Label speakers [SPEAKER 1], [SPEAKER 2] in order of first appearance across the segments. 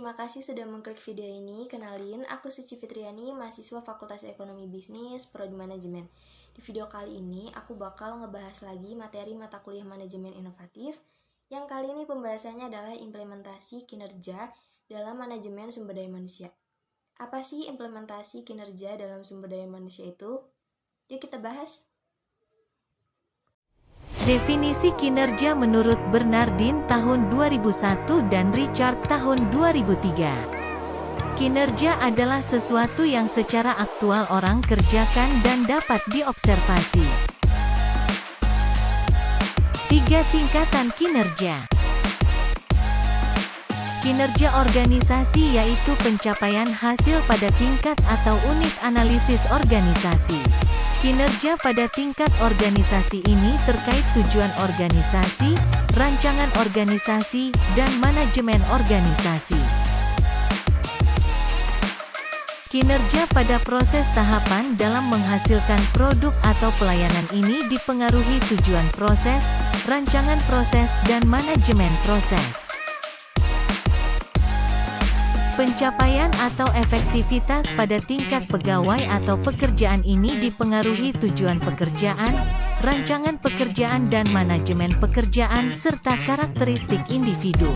[SPEAKER 1] terima kasih sudah mengklik video ini. Kenalin, aku Suci Fitriani, mahasiswa Fakultas Ekonomi Bisnis, Prodi Manajemen. Di video kali ini, aku bakal ngebahas lagi materi mata kuliah manajemen inovatif, yang kali ini pembahasannya adalah implementasi kinerja dalam manajemen sumber daya manusia. Apa sih implementasi kinerja dalam sumber daya manusia itu? Yuk kita bahas.
[SPEAKER 2] Definisi kinerja menurut Bernardin tahun 2001 dan Richard tahun 2003. Kinerja adalah sesuatu yang secara aktual orang kerjakan dan dapat diobservasi. 3 tingkatan kinerja. Kinerja organisasi yaitu pencapaian hasil pada tingkat atau unit analisis organisasi. Kinerja pada tingkat organisasi ini terkait tujuan organisasi, rancangan organisasi, dan manajemen organisasi. Kinerja pada proses tahapan dalam menghasilkan produk atau pelayanan ini dipengaruhi tujuan proses, rancangan proses, dan manajemen proses. Pencapaian atau efektivitas pada tingkat pegawai atau pekerjaan ini dipengaruhi tujuan pekerjaan, rancangan pekerjaan dan manajemen pekerjaan serta karakteristik individu.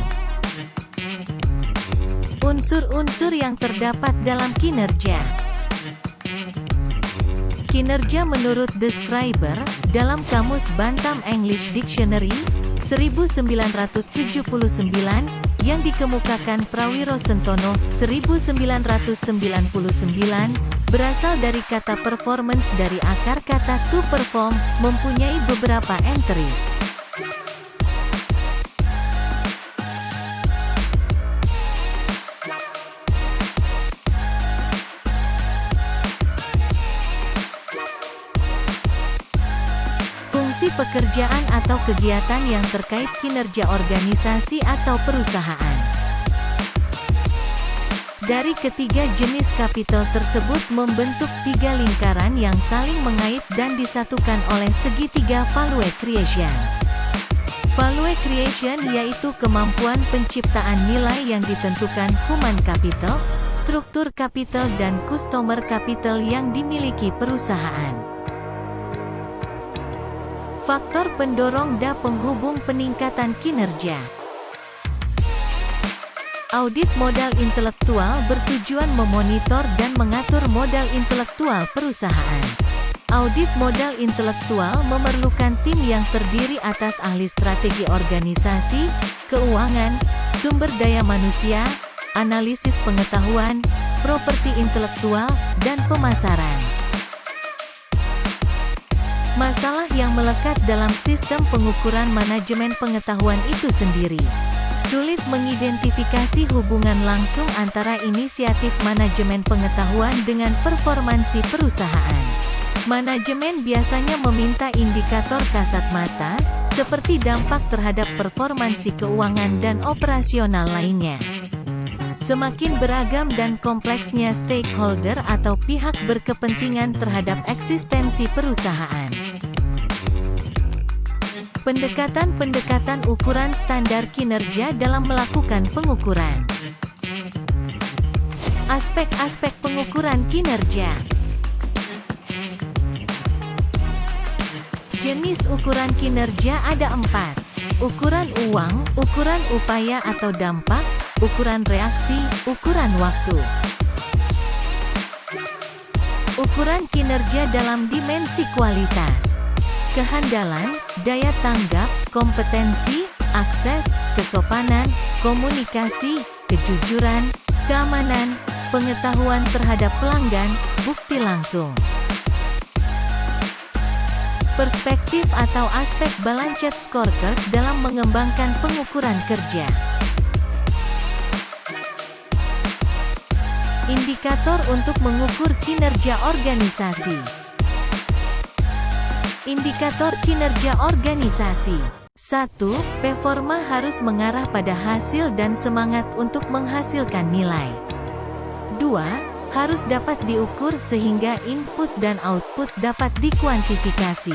[SPEAKER 2] Unsur-unsur yang terdapat dalam kinerja. Kinerja menurut Describer, dalam Kamus Bantam English Dictionary, 1979, yang dikemukakan Prawiro Sentono, 1999, berasal dari kata performance dari akar kata to perform, mempunyai beberapa entries. Fungsi pekerjaan atau kegiatan yang terkait kinerja organisasi atau perusahaan. Dari ketiga jenis kapital tersebut membentuk 3 lingkaran yang saling mengait dan disatukan oleh segitiga value creation. Value creation yaitu kemampuan penciptaan nilai yang ditentukan human capital, struktur capital dan customer capital yang dimiliki perusahaan. Faktor pendorong dan penghubung peningkatan kinerja. Audit modal intelektual bertujuan memonitor dan mengatur modal intelektual perusahaan. Audit modal intelektual memerlukan tim yang terdiri atas ahli strategi organisasi, keuangan, sumber daya manusia, analisis pengetahuan, properti intelektual, dan pemasaran. Masalah yang melekat dalam sistem pengukuran manajemen pengetahuan itu sendiri. Sulit mengidentifikasi hubungan langsung antara inisiatif manajemen pengetahuan dengan performansi perusahaan. Manajemen biasanya meminta indikator kasat mata, seperti dampak terhadap performansi keuangan dan operasional lainnya. Semakin beragam dan kompleksnya stakeholder atau pihak berkepentingan terhadap eksistensi perusahaan. Pendekatan-pendekatan ukuran standar kinerja dalam melakukan pengukuran. Aspek-aspek pengukuran kinerja. Jenis ukuran kinerja ada 4. Ukuran uang, ukuran upaya atau dampak, ukuran reaksi, ukuran waktu. Ukuran kinerja dalam dimensi kualitas. Kehandalan, daya tanggap, kompetensi, akses, kesopanan, komunikasi, kejujuran, keamanan, pengetahuan terhadap pelanggan, bukti langsung. Perspektif atau aspek Balanced Scorecard dalam mengembangkan pengukuran kerja. Indikator untuk mengukur kinerja organisasi. Indikator kinerja organisasi. 1. Performa harus mengarah pada hasil dan semangat untuk menghasilkan nilai. 2. Harus dapat diukur sehingga input dan output dapat dikuantifikasi.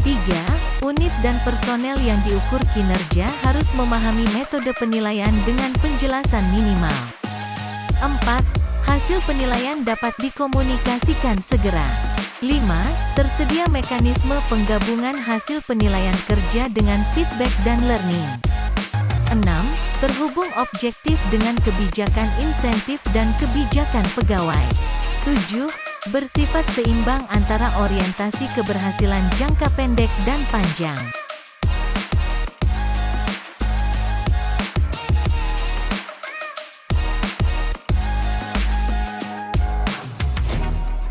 [SPEAKER 2] 3. Unit dan personel yang diukur kinerja harus memahami metode penilaian dengan penjelasan minimal. 4. Hasil penilaian dapat dikomunikasikan segera. 5. Tersedia mekanisme penggabungan hasil penilaian kerja dengan feedback dan learning. 6. Terhubung objektif dengan kebijakan insentif dan kebijakan pegawai. 7. Bersifat seimbang antara orientasi keberhasilan jangka pendek dan panjang.